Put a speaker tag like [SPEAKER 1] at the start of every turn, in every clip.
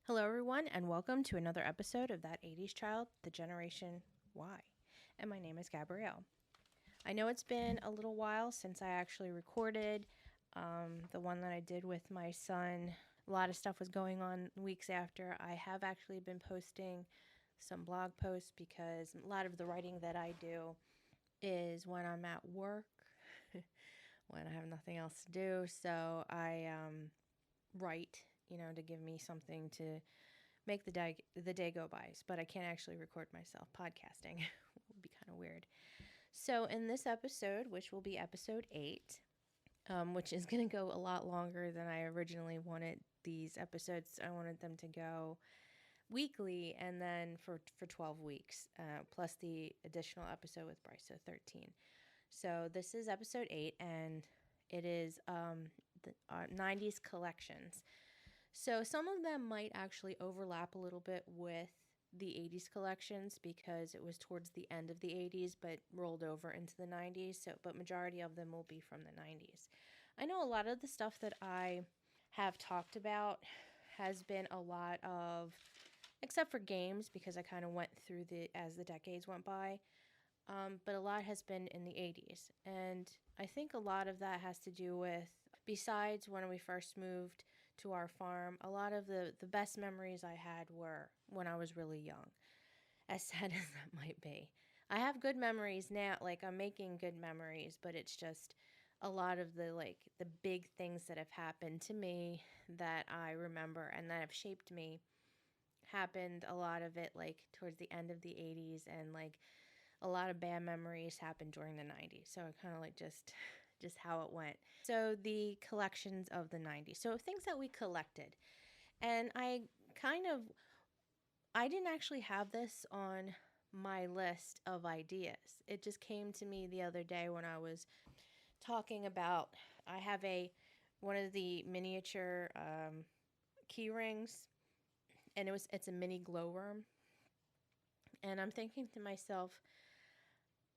[SPEAKER 1] Hello, everyone, and welcome to another episode of That 80s Child, the Generation Y. And my name is Gabrielle. I know it's been a little while since I actually recorded the one that I did with my son. A lot of stuff was going on weeks after. I have actually been posting some blog posts because a lot of the writing that I do is when I'm at work, when I have nothing else to do. So I write, to give me something to make the day go by, but I can't actually record myself podcasting. It would be kind of weird. So in this episode, which will be episode 8, which is going to go a lot longer than I originally wanted these episodes. I wanted them to go weekly and then for 12 weeks, plus the additional episode with Bryce, so 13. So this is episode 8, and it is the 90s collections. So some of them might actually overlap a little bit with the 80s collections because it was towards the end of the 80s but rolled over into the 90s. But majority of them will be from the 90s. I know a lot of the stuff that I have talked about has been a lot of, except for games because I kind of went through as the decades went by. But a lot has been in the 80s. And I think a lot of that has to do with, besides when we first moved to our farm, a lot of the best memories I had were when I was really young, as sad as that might be. I have good memories now, like I'm making good memories, but it's just a lot of the big things that have happened to me that I remember and that have shaped me happened, a lot of it like towards the end of the 80s, and like a lot of bad memories happened during the 90s. So kind of like just how it went. So the collections of the 90s. So things that we collected. And I didn't actually have this on my list of ideas. It just came to me the other day when I was talking about, I have one of the miniature key rings, and it's a mini glowworm. And I'm thinking to myself,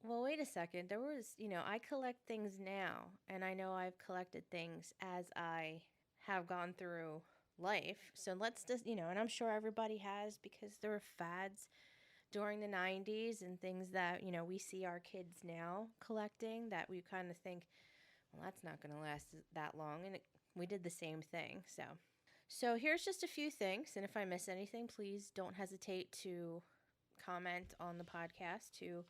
[SPEAKER 1] well, wait a second. There was, I collect things now, and I know I've collected things as I have gone through life. So let's just, and I'm sure everybody has, because there were fads during the 90s and things that, we see our kids now collecting that we kind of think, well, that's not going to last that long. And we did the same thing. So here's just a few things. And if I miss anything, please don't hesitate to comment on the podcast to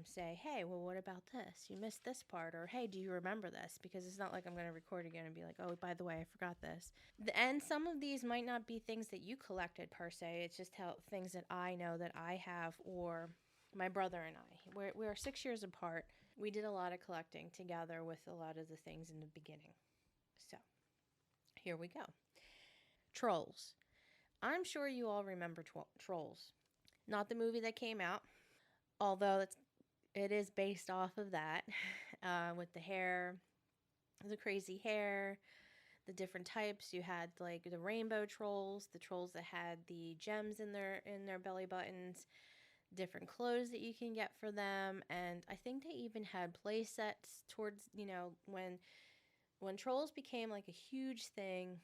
[SPEAKER 1] say, hey, well, what about this? You missed this part. Or, hey, do you remember this? Because it's not like I'm going to record again and be like, oh, by the way, I forgot this. And some of these might not be things that you collected per se. It's just things that I know that I have, or my brother and I. We are 6 years apart. We did a lot of collecting together with a lot of the things in the beginning. So here we go. Trolls. I'm sure you all remember Trolls. Not the movie that came out, although it is based off of that, with the hair, the crazy hair, the different types. You had like the rainbow trolls, the trolls that had the gems in their belly buttons, different clothes that you can get for them, and I think they even had play sets towards, when trolls became like a huge thing,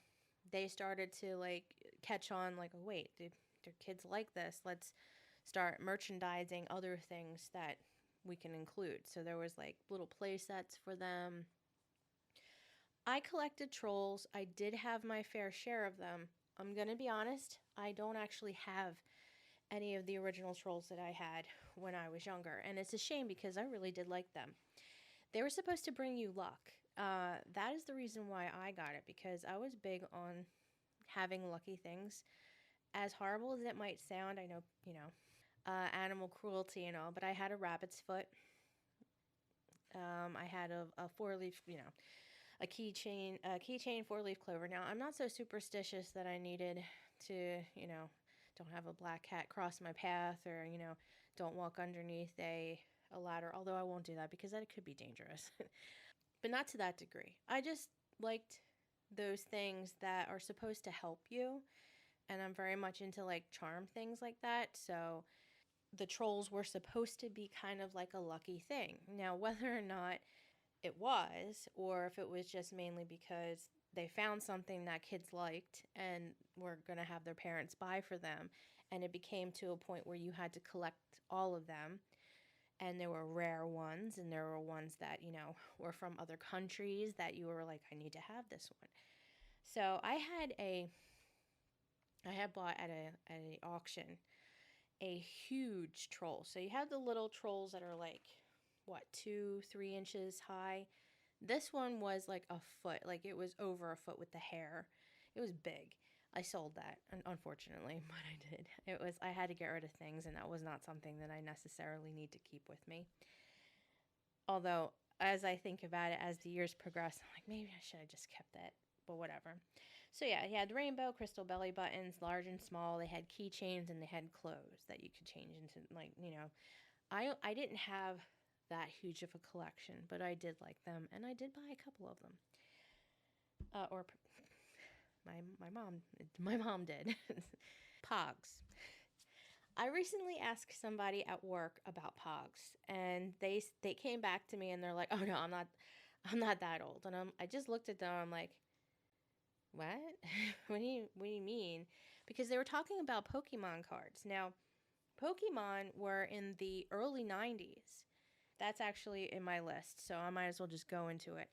[SPEAKER 1] they started to like catch on, like, oh wait, do kids like this? Let's start merchandising other things that we can include. So there was like little play sets for them. I collected trolls. I did have my fair share of them. I'm going to be honest, I don't actually have any of the original trolls that I had when I was younger. And it's a shame because I really did like them. They were supposed to bring you luck. That is the reason why I got it, because I was big on having lucky things. As horrible as it might sound, I know, animal cruelty and all, but I had a rabbit's foot. I had a 4-leaf, a keychain 4-leaf clover. Now, I'm not so superstitious that I needed to, don't have a black cat cross my path, or, don't walk underneath a ladder, although I won't do that because that could be dangerous. But not to that degree. I just liked those things that are supposed to help you, and I'm very much into like charm things like that. So the trolls were supposed to be kind of like a lucky thing. Now, whether or not it was, or if it was just mainly because they found something that kids liked and were going to have their parents buy for them. And it became to a point where you had to collect all of them. And there were rare ones, and there were ones that, were from other countries that you were like, I need to have this one. So I had bought at a auction a huge troll. So you have the little trolls that are like, what, 2-3 inches high. This one was like a foot, like it was over a foot with the hair. It was big. I sold that, unfortunately, but I did. I had to get rid of things, and that was not something that I necessarily need to keep with me. Although, as I think about it, as the years progress, I'm like, maybe I should have just kept it, but whatever. So yeah, he had rainbow crystal belly buttons, large and small. They had keychains and they had clothes that you could change into, like, I didn't have that huge of a collection, but I did like them, and I did buy a couple of them. Or my mom did. Pogs. I recently asked somebody at work about Pogs, and they came back to me and they're like, "Oh no, I'm not that old." And I just looked at them. I'm like, "What? What do you mean?" Because they were talking about Pokemon cards. Now, Pokemon were in the early 90s. That's actually in my list, so I might as well just go into it.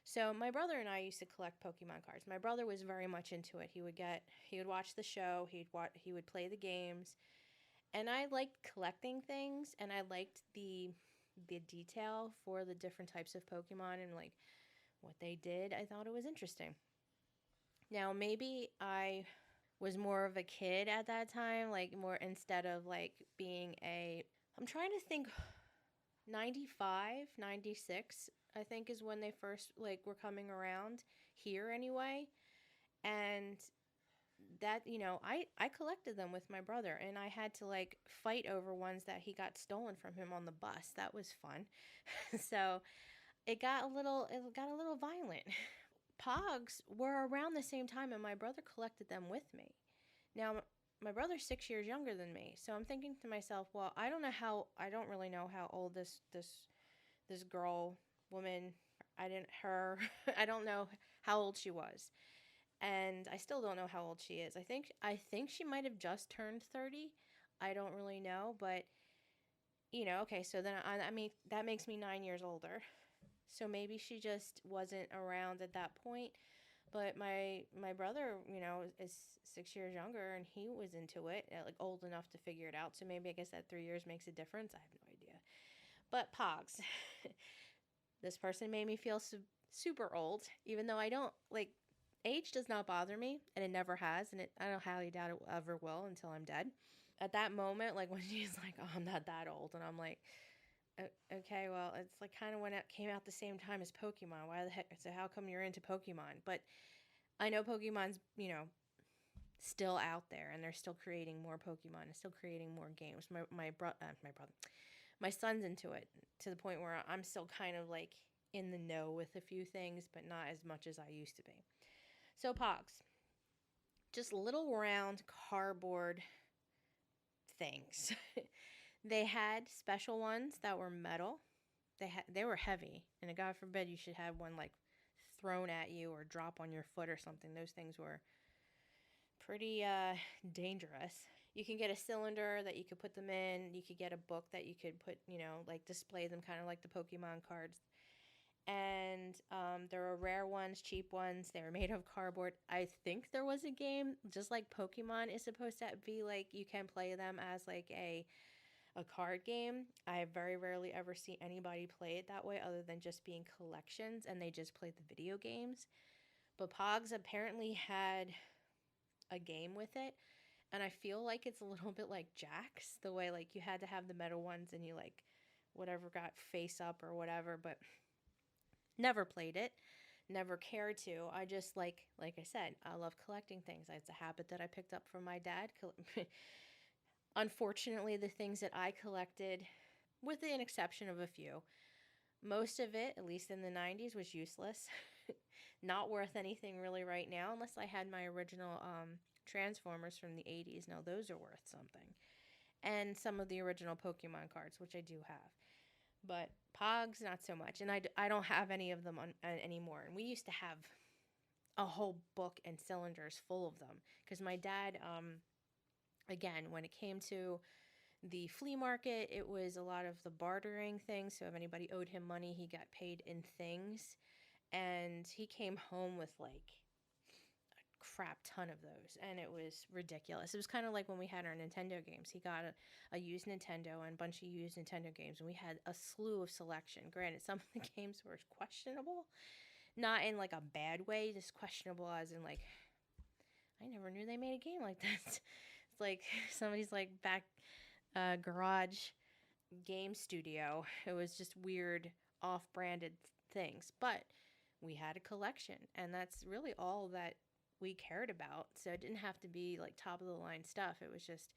[SPEAKER 1] So my brother and I used to collect Pokemon cards. My brother was very much into it. He would watch the show, he would play the games, and I liked collecting things, and I liked the detail for the different types of Pokemon and like what they did. I thought it was interesting. Now, maybe I was more of a kid at that time, like more instead of like being a I'm trying to think 95, 96, I think is when they first like were coming around here anyway. And that, I collected them with my brother, and I had to like fight over ones that he got stolen from him on the bus. That was fun. So, it got a little violent. Pogs were around the same time, and my brother collected them with me. Now, my brother's 6 years younger than me, so I'm thinking to myself, well, I don't really know how old this girl, woman, I don't know how old she was, and I still don't know how old she is. I think she might have just turned 30. I don't really know, but okay, so then I mean that makes me 9 years older. So maybe she just wasn't around at that point. But my brother, is 6 years younger, and he was into it, like old enough to figure it out. So maybe I guess that 3 years makes a difference. I have no idea. But Pogs, this person made me feel super old, even though I don't like age does not bother me, and it never has, and I don't highly doubt it ever will until I'm dead. At that moment, like when she's like, "Oh, I'm not that old," and I'm like, Okay, well, it's like kind of when it came out the same time as Pokemon. Why the heck? So how come you're into Pokemon? But I know Pokemon's, still out there, and they're still creating more Pokemon and still creating more games. My brother, my son's into it to the point where I'm still kind of like in the know with a few things, but not as much as I used to be. So Pogs, just little round cardboard things. They had special ones that were metal. They were heavy, and God forbid you should have one like thrown at you or drop on your foot or something. Those things were pretty dangerous. You can get a cylinder that you could put them in. You could get a book that you could put, like display them kind of like the Pokemon cards. And there were rare ones, cheap ones. They were made of cardboard. I think there was a game, just like Pokemon is supposed to be like you can play them as like a card game. I very rarely ever see anybody play it that way other than just being collections and they just play the video games. But Pogs apparently had a game with it, and I feel like it's a little bit like Jax, the way like you had to have the metal ones and you like whatever got face up or whatever, but never played it, never cared to. I just like I said, I love collecting things. It's a habit that I picked up from my dad. Unfortunately, the things that I collected, with the exception of a few, most of it, at least in the 90s, was useless. Not worth anything really right now, unless I had my original Transformers from the 80s. Now, those are worth something. And some of the original Pokemon cards, which I do have. But Pogs, not so much. And I don't have any of them anymore. And we used to have a whole book and cylinders full of them. Because my dad, again, when it came to the flea market, it was a lot of the bartering things. So if anybody owed him money, he got paid in things. And he came home with like crap ton of those, and it was ridiculous. It was kind of like when we had our Nintendo games. He got a used Nintendo and a bunch of used Nintendo games, and we had a slew of selection. Granted, some of the games were questionable, not in like a bad way, just questionable as in like, I never knew they made a game like this. It's like somebody's like back garage game studio. It was just weird off-branded things, but we had a collection, and that's really all that we cared about. So it didn't have to be like top of the line stuff. It was just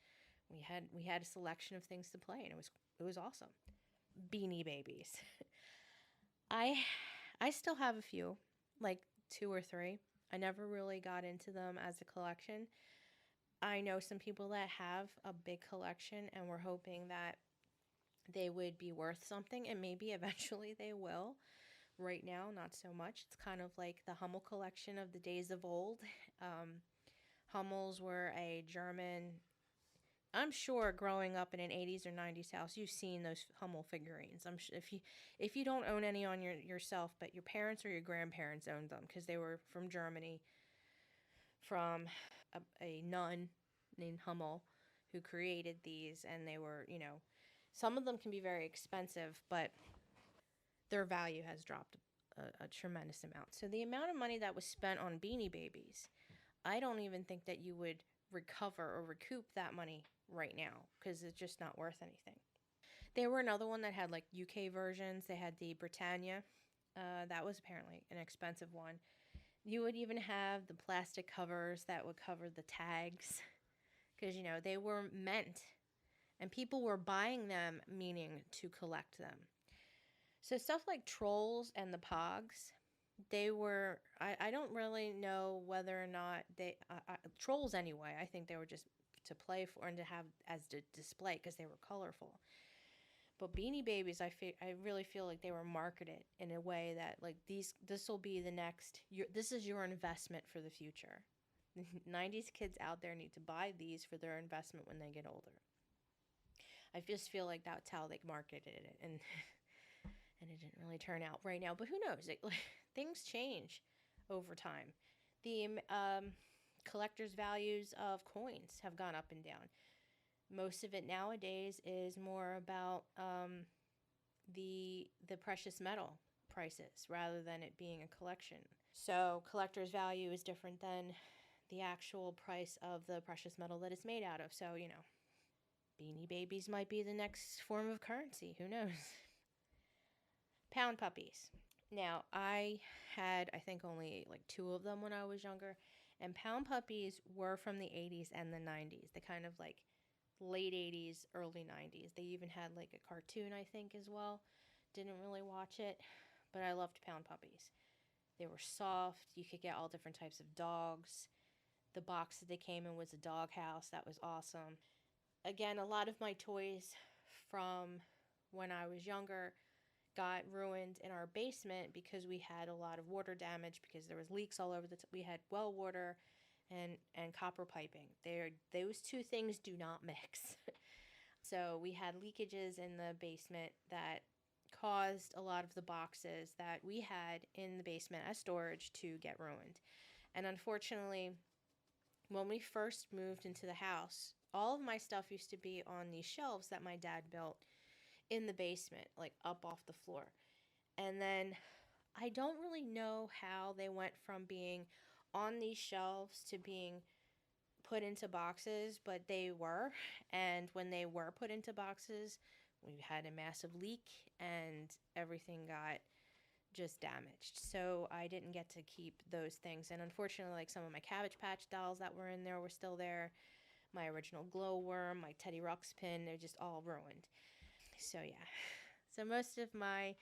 [SPEAKER 1] we had a selection of things to play, and it was awesome. Beanie Babies. I I still have a few, like two or three. I never really got into them as a collection. I know some people that have a big collection, and we're hoping that they would be worth something, and maybe eventually they will. Right now, not so much. It's kind of like the Hummel collection of the days of old. Um, Hummels were a German. I'm sure growing up in an 80s or 90s house, you've seen those Hummel figurines. I'm sure if you don't own any on yourself, but your parents or your grandparents owned them because they were from Germany, from a nun named Hummel who created these, and they were, some of them can be very expensive, but their value has dropped a tremendous amount. So the amount of money that was spent on Beanie Babies, I don't even think that you would recover or recoup that money right now because it's just not worth anything. They were another one that had like UK versions. They had the Britannia. That was apparently an expensive one. You would even have the plastic covers that would cover the tags because, they were meant and people were buying them meaning to collect them. So stuff like Trolls and the Pogs, they were. I don't really know whether or not Trolls anyway. I think they were just to play for and to have as to display because they were colorful. But Beanie Babies, I really feel like they were marketed in a way that like this will be the next. This is your investment for the future. 90s kids out there need to buy these for their investment when they get older. I just feel like that's how they marketed it, and it didn't really turn out right now. But who knows? Things change over time. The collectors' values of coins have gone up and down. Most of it nowadays is more about the precious metal prices rather than it being a collection. So collector's value is different than the actual price of the precious metal that it's made out of. So, Beanie Babies might be the next form of currency. Who knows? Pound puppies. Now, I had, I think, only like two of them when I was younger. And pound puppies were from the 80s and the 90s. The kind of like late 80s, early 90s. They even had like a cartoon, I think, as well. Didn't really watch it, but I loved pound puppies. They were soft. You could get all different types of dogs. The box that they came in was a dog house. That was awesome. Again, a lot of my toys from when I was younger got ruined in our basement because we had a lot of water damage because there was leaks all over we had well water and copper piping. Those two things do not mix. So we had leakages in the basement that caused a lot of the boxes that we had in the basement as storage to get ruined. And unfortunately, when we first moved into the house, all of my stuff used to be on these shelves that my dad built in the basement, like up off the floor. And then I don't really know how they went from being on these shelves to being put into boxes, but they were. And when they were put into boxes, we had a massive leak and everything got just damaged. So I didn't get to keep those things. And unfortunately, like some of my Cabbage Patch dolls that were in there were still there. My original glowworm, my Teddy Ruxpin, they're just all ruined. So yeah. So most of my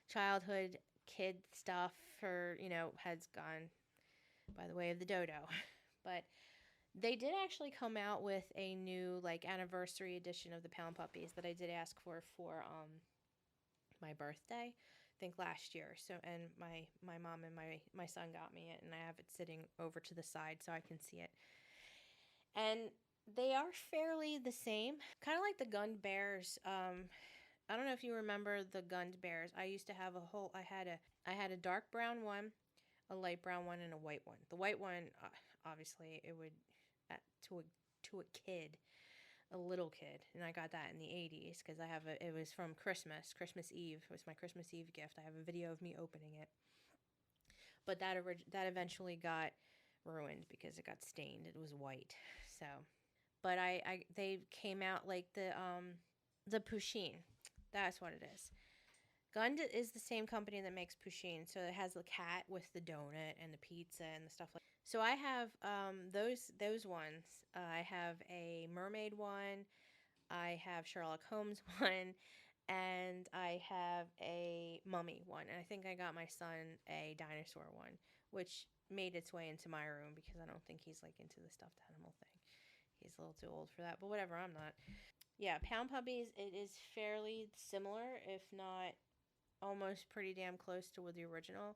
[SPEAKER 1] childhood kid stuff has gone by the way of the dodo. But they did actually come out with a new like anniversary edition of the Pound Puppies that I did ask for my birthday. think last year. So, and my mom and my son got me it, and I have it sitting over to the side so I can see it. And they are fairly the same, kind of like the Gun Bears. I don't know if you remember the Gun Bears. I used to have a whole. I had a dark brown one, a light brown one, and a white one. The white one, obviously, it would uh, to a to a kid, a little kid, and I got that in the '80s because I have a. It was from Christmas Eve. It was my Christmas Eve gift. I have a video of me opening it, but that eventually got ruined because it got stained. It was white, so. But they came out like the Pusheen. That's what it is. Gund is the same company that makes Pusheen, so it has the cat with the donut and the pizza and the stuff like. So I have those ones. I have a mermaid one. I have Sherlock Holmes one, and I have a mummy one. And I think I got my son a dinosaur one, which made its way into my room because I don't think he's like into the stuffed animal thing. He's a little too old for that, but whatever. I'm not. Yeah, Pound Puppies. It is fairly similar, if not almost pretty damn close to the original,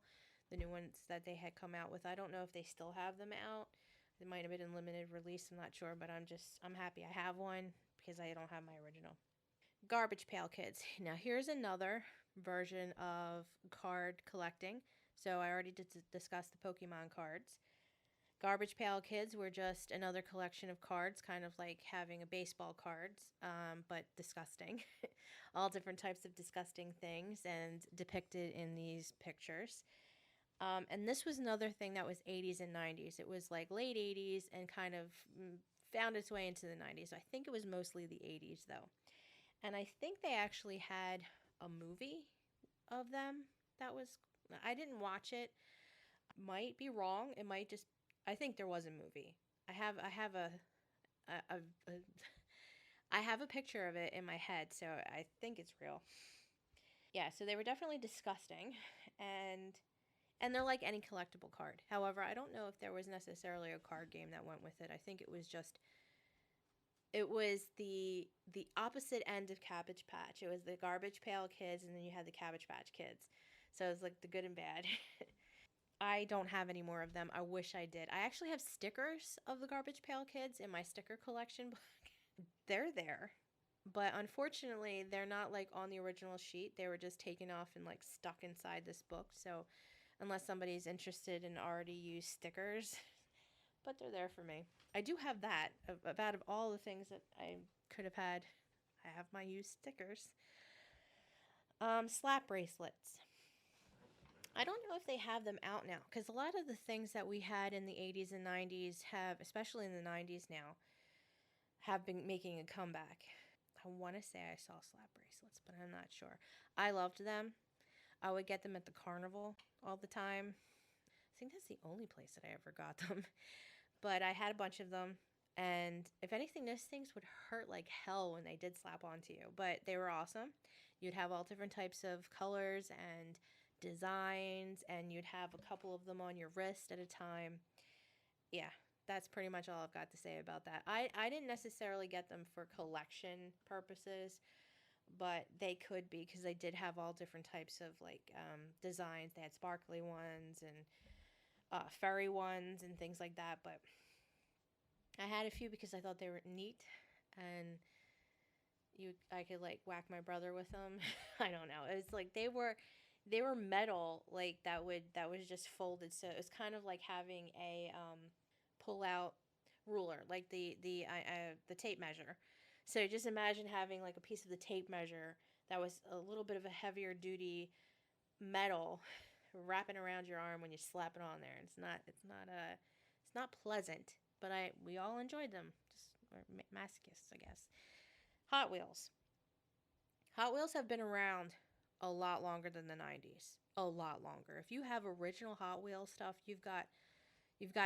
[SPEAKER 1] the new ones that they had come out with. I don't know if they still have them out. It might have been in limited release. I'm not sure, but I'm happy I have one because I don't have my original. Garbage Pail Kids. Now here's another version of card collecting. So I already discussed the Pokemon cards. Garbage Pail Kids were just another collection of cards, kind of like having a baseball cards, but disgusting. All different types of disgusting things and depicted in these pictures. And this was another thing that was 80s and 90s. It was like late 80s and kind of found its way into the 90s. I think it was mostly the 80s though. And I think they actually had a movie of them that was, I didn't watch it. Might be wrong. It might just, I think there was a movie. A I have a picture of it in my head, so I think it's real. Yeah, so they were definitely disgusting, and they're like any collectible card. However, I don't know if there was necessarily a card game that went with it. I think it was the opposite end of Cabbage Patch. It was the Garbage Pail Kids, and then you had the Cabbage Patch Kids. So it was like the good and bad. I don't have any more of them. I wish I did. I actually have stickers of the Garbage Pail Kids in my sticker collection book. They're there. But unfortunately, they're not like on the original sheet. They were just taken off and like stuck inside this book. So unless somebody's interested in already used stickers, but they're there for me. I do have that. Out of all the things that I could have had, I have my used stickers. Slap bracelets. I don't know if they have them out now because a lot of the things that we had in the 80s and 90s have, especially in the 90s now, have been making a comeback. I want to say I saw slap bracelets, but I'm not sure. I loved them. I would get them at the carnival all the time. I think that's the only place that I ever got them. But I had a bunch of them. And if anything, those things would hurt like hell when they did slap onto you. But they were awesome. You'd have all different types of colors and designs, and you'd have a couple of them on your wrist at a time. Yeah, that's pretty much all I've got to say about that. I didn't necessarily get them for collection purposes, but they could be because they did have all different types of like designs. They had sparkly ones and furry ones and things like that. But I had a few because I thought they were neat, and I could like whack my brother with them. I don't know. It's like they were metal, like that was just folded. So it was kind of like having a pull out ruler, like the tape measure. So just imagine having like a piece of the tape measure that was a little bit of a heavier duty metal wrapping around your arm when you slap it on there. It's not pleasant, but we all enjoyed them. Just or masochists, I guess. Hot Wheels. Hot Wheels have been around a lot longer than the 90s. A lot longer. If you have original Hot Wheels stuff, you've got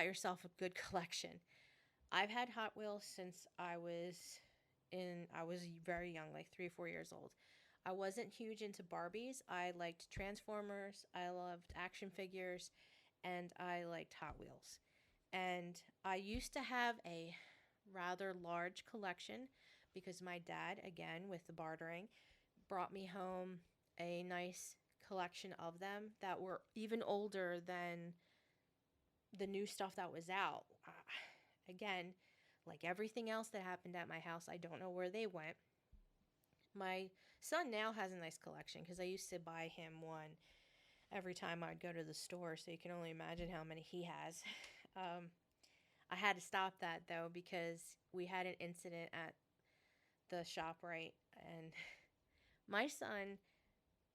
[SPEAKER 1] yourself a good collection. I've had Hot Wheels since I was very young, like 3 or 4 years old. I wasn't huge into Barbies. I liked Transformers, I loved action figures, and I liked Hot Wheels. And I used to have a rather large collection because my dad, again with the bartering, brought me home a nice collection of them that were even older than the new stuff that was out. Again, like everything else that happened at my house, I don't know where they went. My son now has a nice collection because I used to buy him one every time I'd go to the store, so you can only imagine how many he has. Um, I had to stop that though because we had an incident at the shop, right? And my son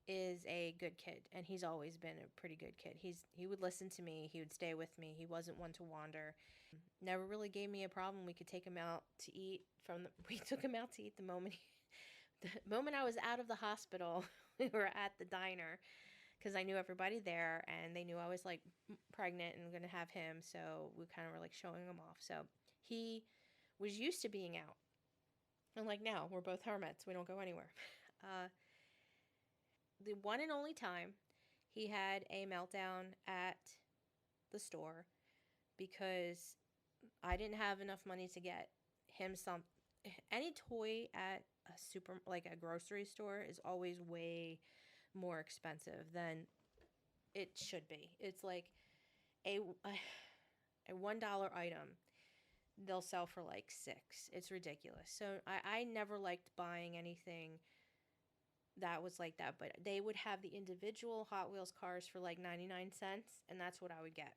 [SPEAKER 1] is a good kid, and he's always been a pretty good kid. He would listen to me, he would stay with me. He wasn't one to wander. Never really gave me a problem. We could take him out to eat we took him out to eat the moment the moment I was out of the hospital. We were at the diner because I knew everybody there, and they knew I was like pregnant and going to have him, so we kind of were like showing him off. So he was used to being out. And like now, we're both hermits. We don't go anywhere. Uh, the one and only time he had a meltdown at the store because I didn't have enough money to get him some. Any toy at a like a grocery store is always way more expensive than it should be. It's like a $1 item they'll sell for like $6. It's ridiculous. So I never liked buying anything that was like that, but they would have the individual Hot Wheels cars for like 99 cents, and that's what I would get.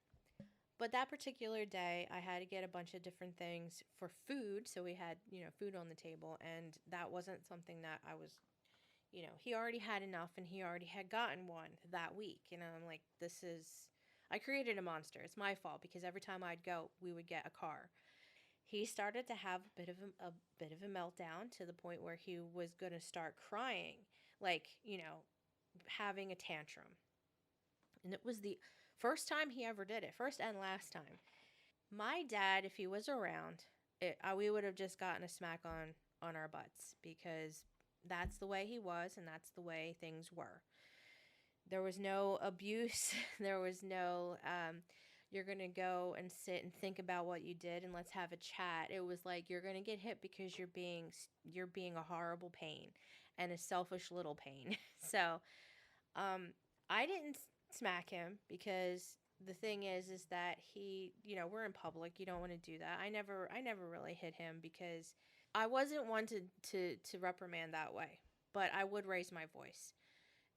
[SPEAKER 1] But that particular day, I had to get a bunch of different things for food, so we had, food on the table, and that wasn't something that I was, he already had enough, and he already had gotten one that week, and I'm like, I created a monster. It's my fault because every time I'd go, we would get a car. He started to have a bit of a meltdown to the point where he was going to start crying, like, having a tantrum. And it was the first time he ever did it, first and last time. My dad, if he was around, we would have just gotten a smack on our butts because that's the way he was and that's the way things were. There was no abuse. There was no, you're going to go and sit and think about what you did and let's have a chat. It was like, you're going to get hit because you're being a horrible pain and a selfish little pain. So, I didn't smack him because the thing is that he, we're in public. You don't want to do that. I never really hit him because I wasn't one to reprimand that way, but I would raise my voice,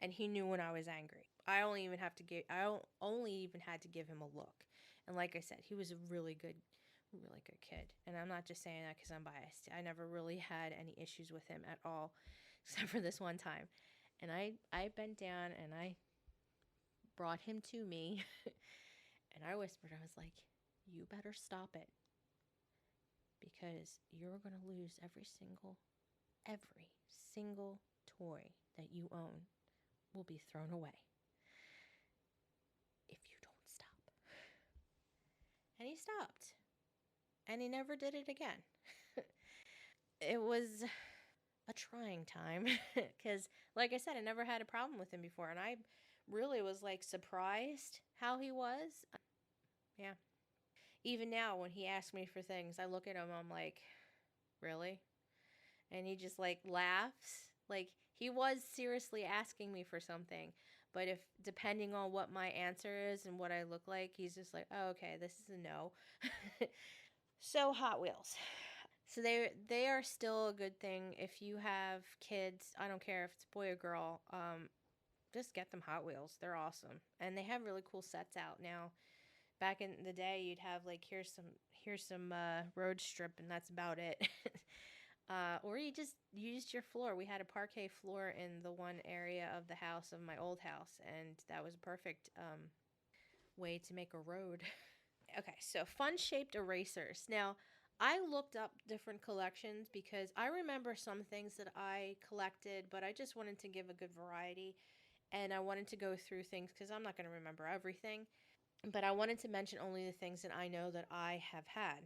[SPEAKER 1] and he knew when I was angry. I only even had to give him a look, and like I said, he was a really good kid. And I'm not just saying that because I'm biased. I never really had any issues with him at all, except for this one time. And I bent down and I brought him to me and I whispered, I was like, you better stop it because you're going to lose every single toy that you own will be thrown away if you don't stop. And he stopped. And he never did it again. It was a trying time because, like I said, I never had a problem with him before. And I really was like surprised how he was. Yeah. Even now, when he asks me for things, I look at him, I'm like, really? And he just like laughs. Like he was seriously asking me for something. But if depending on what my answer is and what I look like, he's just like, oh, okay, this is a no. So Hot Wheels. So they are still a good thing if you have kids. I don't care if it's a boy or girl. Just get them Hot Wheels. They're awesome, and they have really cool sets out now. Back in the day, you'd have like here's some road strip, and that's about it. Or you just used your floor. We had a parquet floor in the one area of the house of my old house, and that was a perfect way to make a road. Okay, so fun-shaped erasers. Now, I looked up different collections because I remember some things that I collected, but I just wanted to give a good variety, and I wanted to go through things because I'm not going to remember everything, but I wanted to mention only the things that I know that I have had.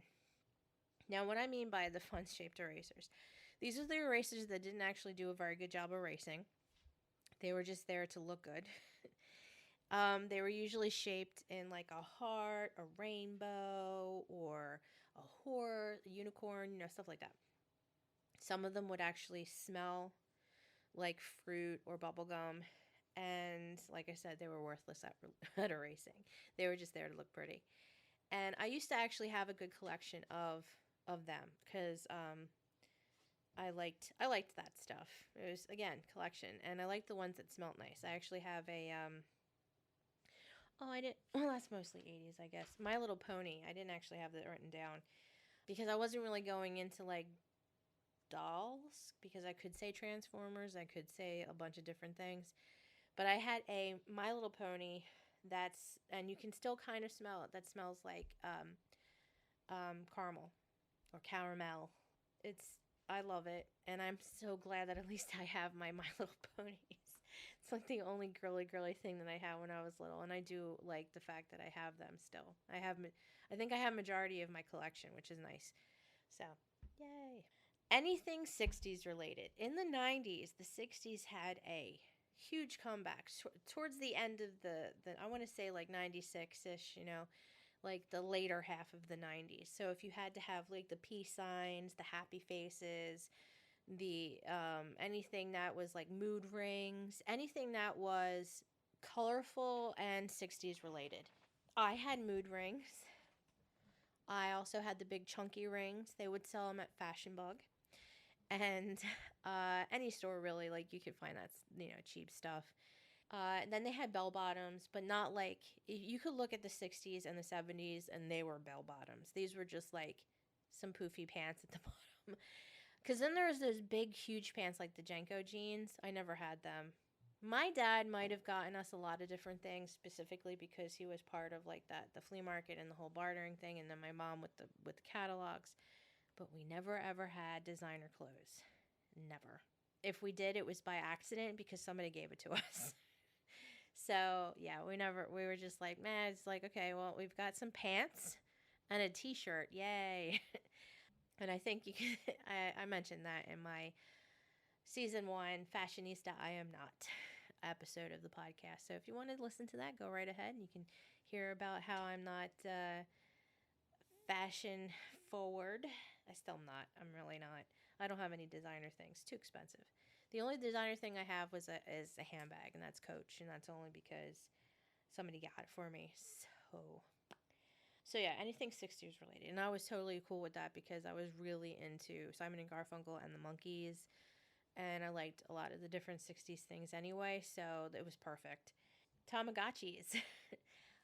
[SPEAKER 1] Now, what I mean by the fun-shaped erasers, these are the erasers that didn't actually do a very good job erasing. They were just there to look good. They were usually shaped in like a heart, a rainbow, or a horse, a unicorn, stuff like that. Some of them would actually smell like fruit or bubble gum. And like I said, they were worthless at erasing. They were just there to look pretty. And I used to actually have a good collection of them because I liked that stuff. It was, again, collection, and I liked the ones that smelled nice. I actually have a oh, I didn't. Well, that's mostly 80s, I guess. My Little Pony. I didn't actually have that written down because I wasn't really going into like dolls, because I could say Transformers, I could say a bunch of different things. But I had a My Little Pony that's, and you can still kind of smell it, that smells like caramel or caramel. It's, I love it, and I'm so glad that at least I have My Little Ponies. It's like the only girly thing that I had when I was little, and I do like the fact that I have them still. I think I have majority of my collection, which is nice. So, yay. Anything 60s related. In the 90s, the 60s had a huge comeback towards the end of the I want to say like 96ish, like the later half of the 90s. So if you had to have like the peace signs, the happy faces, the anything that was like mood rings, anything that was colorful and 60s related. I had mood rings. I also had the big chunky rings. They would sell them at Fashion Bug. And any store really, like you could find that, cheap stuff. Then they had bell bottoms, but not like, you could look at the 60s and the 70s and they were bell bottoms. These were just like some poofy pants at the bottom. Because then there's those big, huge pants like the Jenko jeans. I never had them. My dad might have gotten us a lot of different things, specifically because he was part of like the flea market and the whole bartering thing, and then my mom with the catalogs. But we never ever had designer clothes. Never. If we did, it was by accident because somebody gave it to us. So yeah, we were just like, man, it's like, okay, well, we've got some pants and a t-shirt. Yay. And I think you can, I mentioned that in my season 1 Fashionista I Am Not episode of the podcast. So if you want to listen to that, go right ahead and you can hear about how I'm not fashion forward. I still am not. I'm really not. I don't have any designer things. Too expensive. The only designer thing I have is a handbag, and that's Coach, and that's only because somebody got it for me. So yeah, anything 60s related. And I was totally cool with that because I was really into Simon and Garfunkel and the Monkees, and I liked a lot of the different 60s things anyway, so it was perfect. Tamagotchis.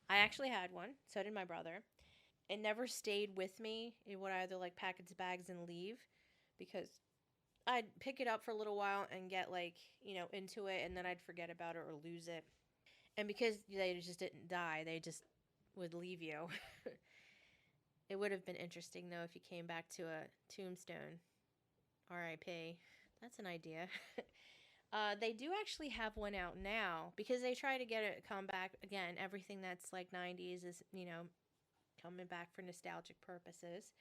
[SPEAKER 1] I actually had one. So did my brother. It never stayed with me. It would either like pack its bags and leave, because I'd pick it up for a little while and get like, into it, and then I'd forget about it or lose it. And because they just didn't die, they just would leave you. It would have been interesting though if you came back to a tombstone. R.I.P. That's an idea. They do actually have one out now because they try to get it come back again. Everything that's like 90s is, coming back for nostalgic purposes.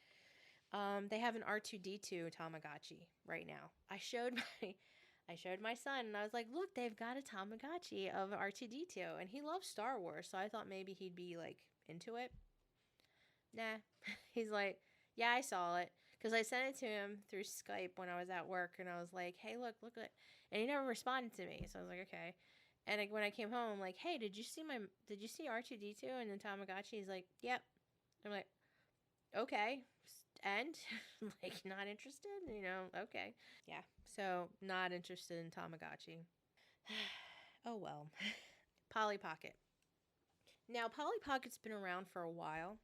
[SPEAKER 1] They have an R2D2 Tamagotchi right now. I showed my son and I was like, "Look, they've got a Tamagotchi of R2D2, and he loves Star Wars, so I thought maybe he'd be like into it." Nah. He's like, "Yeah, I saw it." Because I sent it to him through Skype when I was at work, and I was like, "Hey, look it," and he never responded to me. So I was like, "Okay." And when I came home, I'm like, "Hey, did you see R2D2 and the Tamagotchi?" He's like, "Yep." I'm like, "Okay, and like not interested, okay." Yeah, so not interested in Tamagotchi. Oh well. Polly Pocket. Now, Polly Pocket's been around for a while,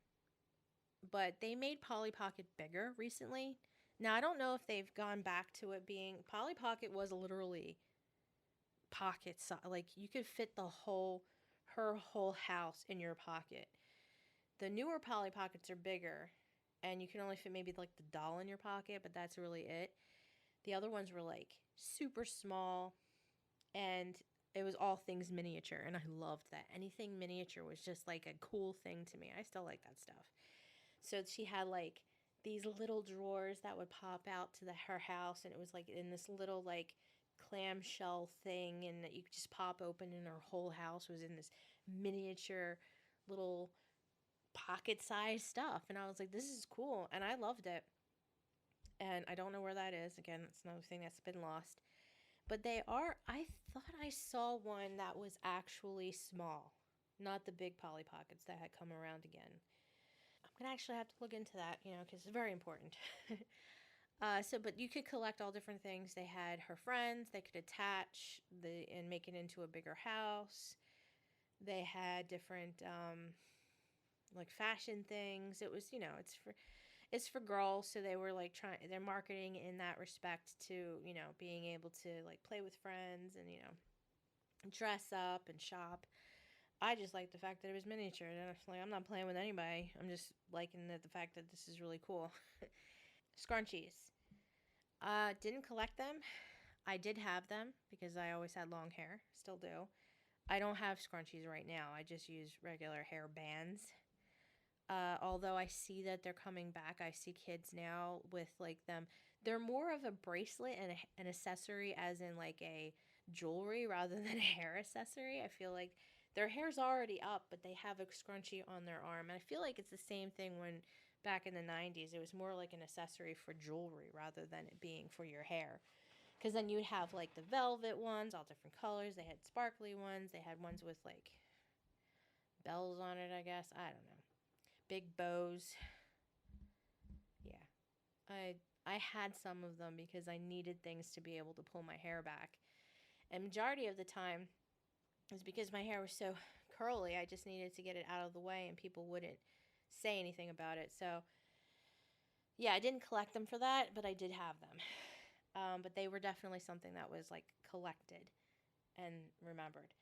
[SPEAKER 1] but they made Polly Pocket bigger recently. Now, I don't know if they've gone back to it being, Polly Pocket was literally pocket size. Like you could fit her whole house in your pocket. The newer Polly Pockets are bigger, and you can only fit maybe like the doll in your pocket, but that's really it. The other ones were like super small, and it was all things miniature, and I loved that. Anything miniature was just like a cool thing to me. I still like that stuff. So she had like these little drawers that would pop out to her house, and it was like in this little like clamshell thing, and that you could just pop open, and her whole house was in this miniature little pocket-sized stuff. And I was like, this is cool, and I loved it. And I don't know where that is. Again, it's another thing that's been lost. But they are, I thought I saw one that was actually small, not the big Polly Pockets that had come around again. I'm going to actually have to look into that, because it's very important. But you could collect all different things. They had her friends. They could attach and make it into a bigger house. They had different like fashion things. It was, it's for girls, so they were like they're marketing in that respect to, being able to like play with friends and, dress up and shop. I just like the fact that it was miniature. And like, I'm not playing with anybody. I'm just liking the fact that this is really cool. Scrunchies. Didn't collect them. I did have them because I always had long hair. Still do. I don't have scrunchies right now. I just use regular hair bands. Although I see that they're coming back. I see kids now with like them. They're more of a bracelet and an accessory, as in like a jewelry rather than a hair accessory. I feel like their hair's already up, but they have a scrunchie on their arm. And I feel like it's the same thing when back in the 90s, it was more like an accessory for jewelry rather than it being for your hair. Because then you'd have like the velvet ones, all different colors. They had sparkly ones. They had ones with like bells on it, I guess. I don't know. Big bows. Yeah. I had some of them because I needed things to be able to pull my hair back. And majority of the time is because my hair was so curly, I just needed to get it out of the way and people wouldn't say anything about it. So, yeah, I didn't collect them for that, but I did have them. But they were definitely something that was like collected and remembered.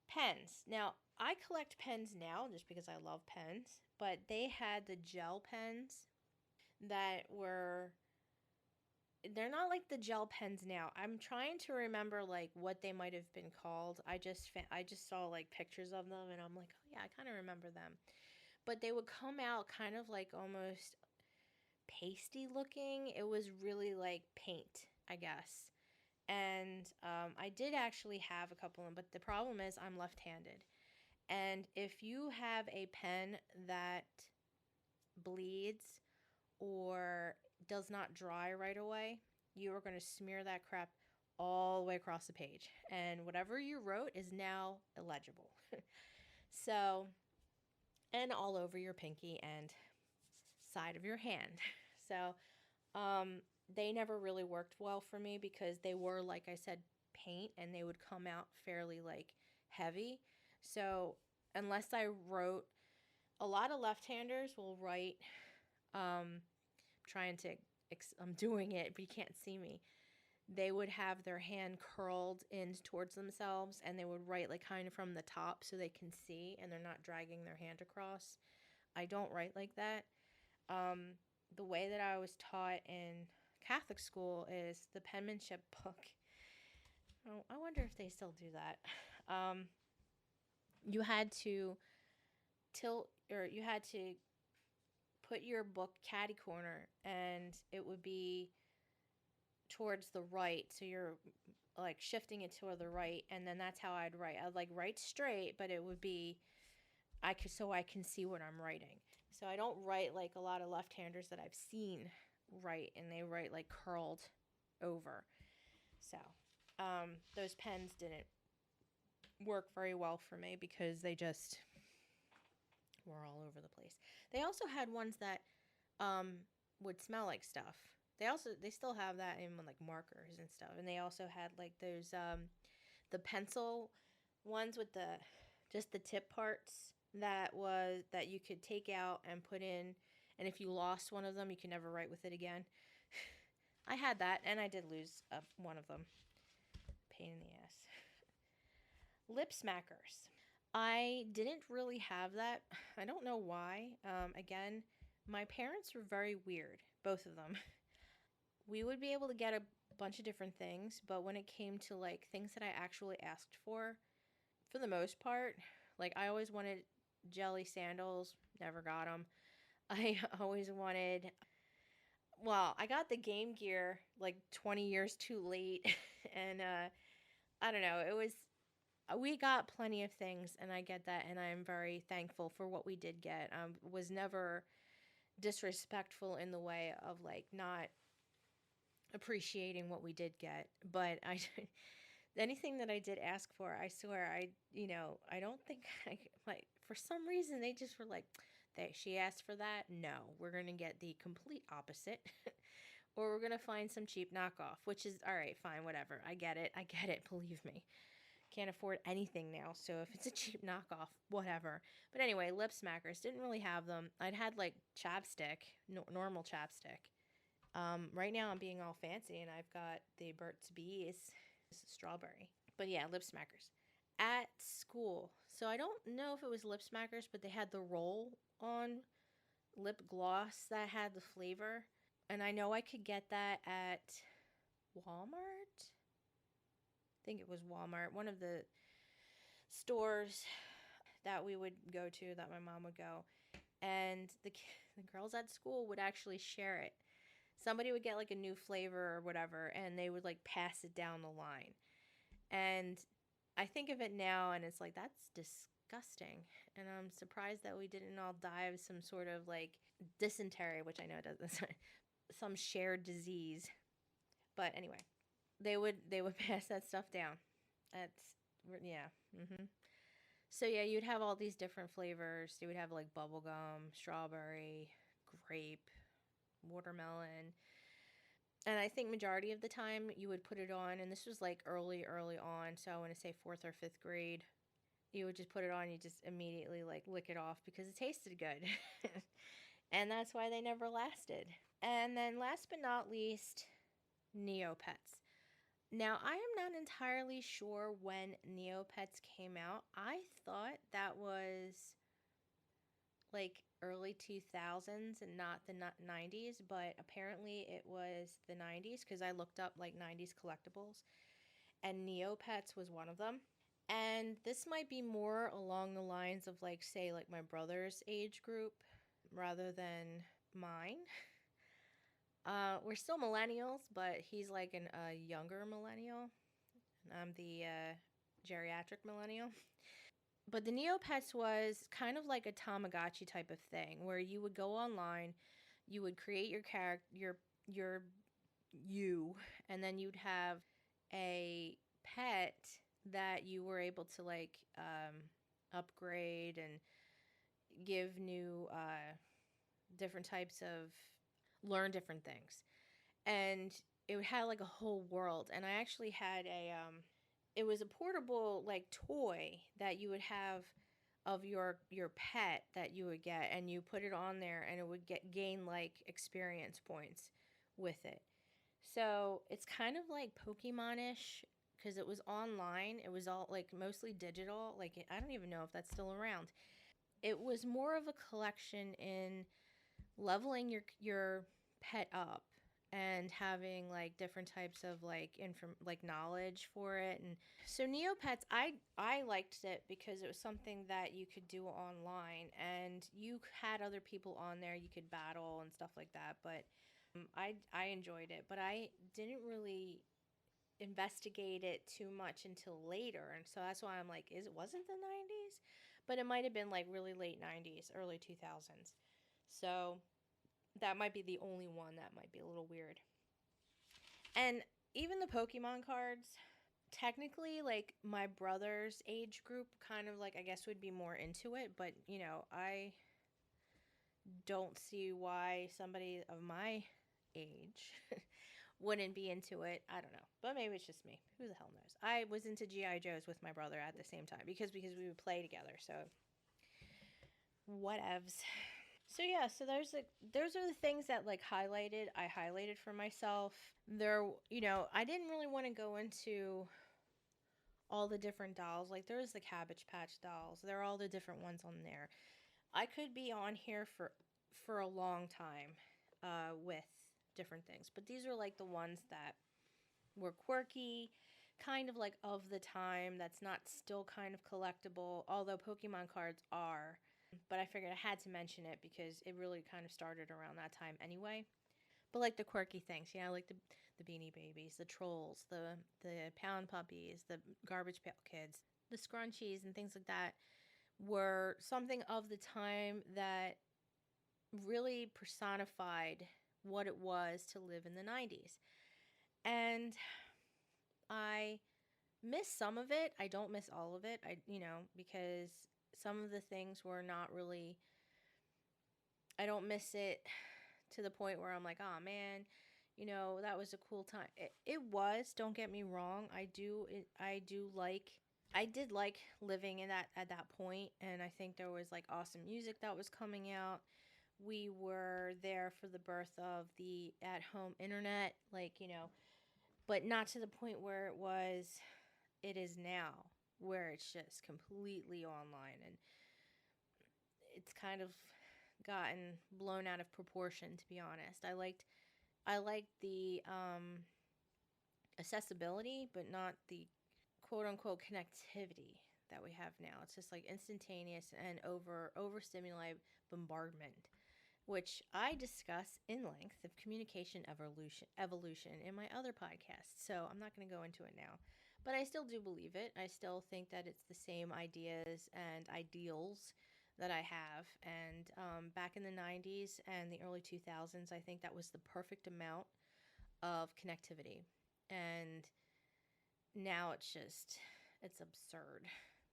[SPEAKER 1] Pens. Now, I collect pens now just because I love pens, but they had the gel pens that were, they're not like the gel pens now. I'm trying to remember like what they might have been called. I just saw like pictures of them and I'm like, "Oh yeah, I kind of remember them." But they would come out kind of like almost pasty looking. It was really like paint, I guess. And I did actually have a couple of them, but the problem is I'm left-handed. And if you have a pen that bleeds or does not dry right away, you are going to smear that crap all the way across the page. And whatever you wrote is now illegible. So, and all over your pinky and side of your hand. So, um, they never really worked well for me because they were, like I said, paint and they would come out fairly like heavy. So, unless I wrote, a lot of left-handers will write, um, trying to, I'm doing it, but you can't see me. They would have their hand curled in towards themselves and they would write like kind of from the top so they can see and they're not dragging their hand across. I don't write like that. Um, the way that I was taught in Catholic school is the penmanship book. Oh, I wonder if they still do that. You had to tilt, or you had to put your book catty corner and it would be towards the right, so you're like shifting it to the right, and then that's how I'd write. I'd like write straight, but it would be, I can see what I'm writing. So I don't write like a lot of left-handers that I've seen write, and they write like curled over. So those pens didn't work very well for me because they just were all over the place. They also had ones that would smell like stuff. They still have that in like markers and stuff, and they also had like those the pencil ones with the just the tip parts that you could take out and put in, and if you lost one of them, you can never write with it again. I had that, and I did lose one of them. Pain in the ass. Lip smackers. I didn't really have that. I don't know why. Again, my parents were very weird, both of them. We would be able to get a bunch of different things, but when it came to like things that I actually asked for the most part, like I always wanted jelly sandals, never got them. I always wanted, well, I got the Game Gear like 20 years too late, and I don't know, it was, we got plenty of things, and I get that, and I'm very thankful for what we did get. Was never disrespectful in the way of like not appreciating what we did get. But I, anything that I did ask for, I swear, I don't think like for some reason they just were like, she asked for that. No, we're gonna get the complete opposite, or we're gonna find some cheap knockoff, which is all right, fine, whatever. I get it. I get it. Believe me. Can't afford anything now, so if it's a cheap knockoff, whatever. But anyway, lip smackers, didn't really have them. I'd had like chapstick, normal chapstick. Right now I'm being all fancy and I've got the Burt's Bees strawberry. But yeah, lip smackers at school. So I don't know if it was lip smackers, but they had the roll on lip gloss that had the flavor. And I know I could get that at Walmart. I think it was Walmart, one of the stores that we would go to, that my mom would go. And the girls at school would actually share it. Somebody would get like a new flavor or whatever, and they would like pass it down the line. And I think of it now, and it's like, that's disgusting. And I'm surprised that we didn't all die of some sort of like dysentery, which I know doesn't, some shared disease. But anyway, they would pass that stuff down. That's yeah. So yeah, you'd have all these different flavors. You would have like bubblegum, strawberry, grape, watermelon. And I think majority of the time you would put it on, and this was like early on, so I want to say fourth or fifth grade. You would just put it on, you just immediately like lick it off because it tasted good. And that's why they never lasted. And then last but not least, Neopets. Now, I am not entirely sure when Neopets came out. I thought that was like early 2000s and not the 90s, but apparently it was the 90s because I looked up like 90s collectibles and Neopets was one of them. And this might be more along the lines of like, say, like my brother's age group rather than mine. We're still millennials, but he's like a younger millennial. I'm the geriatric millennial. But the Neopets was kind of like a Tamagotchi type of thing, where you would go online, you would create your character, your you, and then you'd have a pet that you were able to like upgrade and give new different types of learn different things, and it had like a whole world. And I actually had a it was a portable like toy that you would have of your pet that you would get, and you put it on there and it would gain like experience points with it. So it's kind of like Pokemon-ish because it was online. It was all like mostly digital. Like I don't even know if that's still around. It was more of a collection in leveling your pet up and having like different types of like like knowledge for it. And so Neopets, I liked it because it was something that you could do online and you had other people on there you could battle and stuff like that. But I enjoyed it, but I didn't really investigate it too much until later. And so that's why I'm like, it wasn't the 90s, but it might have been like really late 90s, early 2000s. So that might be the only one that might be a little weird. And even the Pokemon cards, technically, like my brother's age group kind of like, I guess, would be more into it, but I don't see why somebody of my age wouldn't be into it. I don't know. But maybe it's just me. Who the hell knows? I was into GI Joes with my brother at the same time because we would play together. So whatevs. So yeah, so those are the things that like I highlighted for myself. There, I didn't really want to go into all the different dolls. Like there's the Cabbage Patch dolls. There are all the different ones on there. I could be on here for a long time with different things, but these are like the ones that were quirky, kind of like of the time. That's not still kind of collectible, although Pokemon cards are. But I figured I had to mention it because it really kind of started around that time anyway. But like the quirky things, like the Beanie Babies, the Trolls, the Pound Puppies, the Garbage Pail Kids, the Scrunchies, and things like that were something of the time that really personified what it was to live in the 90s. And I miss some of it. I don't miss all of it. Because some of the things were not really, I don't miss it to the point where I'm like, oh man, that was a cool time. It was, don't get me wrong. I did like living in that at that point, and I think there was like awesome music that was coming out. We were there for the birth of the at-home internet, but not to the point where it is now, where it's just completely online, and it's kind of gotten blown out of proportion, to be honest. I liked the accessibility, but not the quote unquote connectivity that we have now. It's just like instantaneous and overstimulated bombardment, which I discuss in length of communication evolution in my other podcast. So I'm not going to go into it now. But I still do believe it. I still think that it's the same ideas and ideals that I have. And back in the 90s and the early 2000s, I think that was the perfect amount of connectivity. And now it's absurd.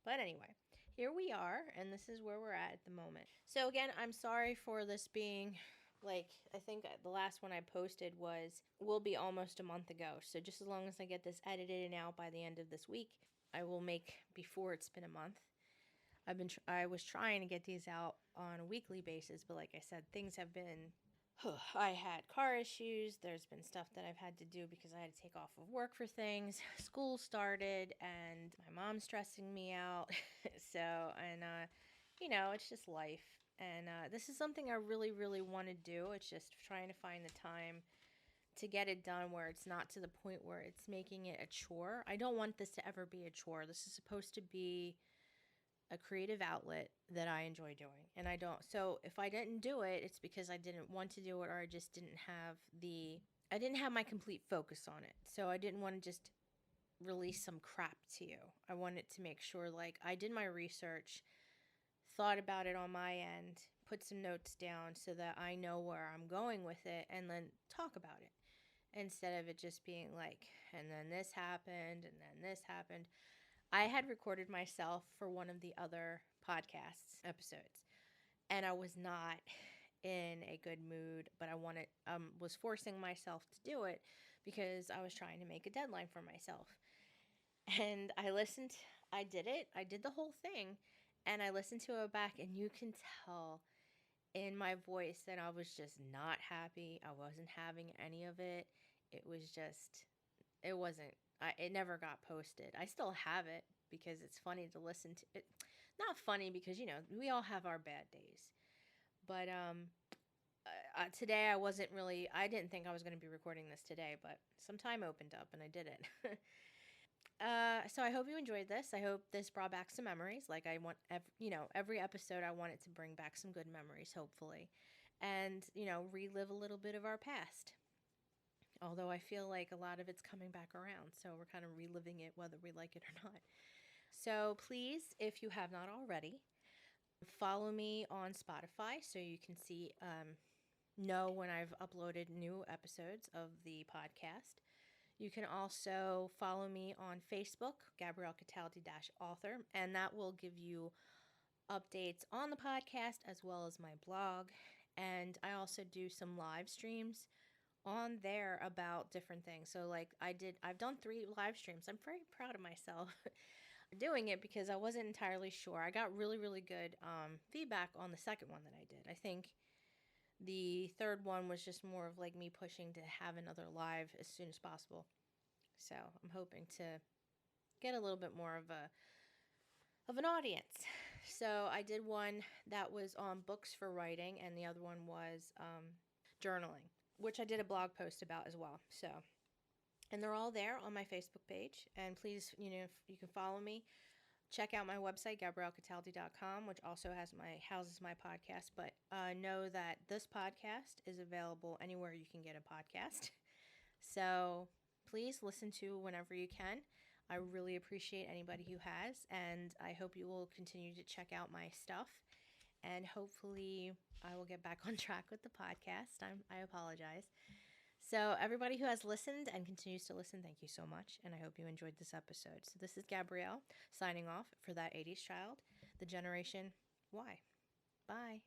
[SPEAKER 1] But anyway, here we are, and this is where we're at the moment. So, again, I'm sorry for this being like, I think the last one I posted will be almost a month ago. So, just as long as I get this edited and out by the end of this week, I will make before it's been a month. I was trying to get these out on a weekly basis, but like I said, things have been I had car issues. There's been stuff that I've had to do because I had to take off of work for things. School started, and my mom's stressing me out. So, and, it's just life. And this is something I really, really want to do. It's just trying to find the time to get it done where it's not to the point where it's making it a chore. I don't want this to ever be a chore. This is supposed to be a creative outlet that I enjoy doing. And I don't. So if I didn't do it, it's because I didn't want to do it, or I didn't have my complete focus on it. So I didn't want to just release some crap to you. I wanted to make sure like I did my research, thought about it on my end, put some notes down so that I know where I'm going with it, and then talk about it instead of it just being like, and then this happened, and then this happened. I had recorded myself for one of the other podcasts episodes, and I was not in a good mood, but I was forcing myself to do it because I was trying to make a deadline for myself. And I did it, I did the whole thing, and I listened to it back, and you can tell in my voice that I was just not happy. I wasn't having any of it. It was just, it wasn't, it never got posted. I still have it because it's funny to listen to it. Not funny because, we all have our bad days. But today I didn't think I was going to be recording this today, but some time opened up and I did it. So I hope you enjoyed this. I hope this brought back some memories. Like I want, every episode I want it to bring back some good memories, hopefully, and relive a little bit of our past. Although I feel like a lot of it's coming back around, so we're kind of reliving it whether we like it or not. So please, if you have not already, follow me on Spotify so you can know when I've uploaded new episodes of the podcast. You can also follow me on Facebook, Gabrielle Cataldi author, and that will give you updates on the podcast as well as my blog. And I also do some live streams on there about different things. So like I've done 3 live streams. I'm very proud of myself doing it because I wasn't entirely sure. I got really, really good feedback on the second one that I did. I think the third one was just more of like me pushing to have another live as soon as possible. So I'm hoping to get a little bit more of an audience. So I did one that was on books for writing, and the other one was journaling, which I did a blog post about as well. So, and they're all there on my Facebook page. And please, if you can follow me. Check out my website, GabrielleCataldi.com, which also houses my podcast. But know that this podcast is available anywhere you can get a podcast. So please listen to whenever you can. I really appreciate anybody who has, and I hope you will continue to check out my stuff. And hopefully, I will get back on track with the podcast. I apologize. So, everybody who has listened and continues to listen, thank you so much. And I hope you enjoyed this episode. So, this is Gabrielle signing off for that 80s child, the Generation Y. Bye.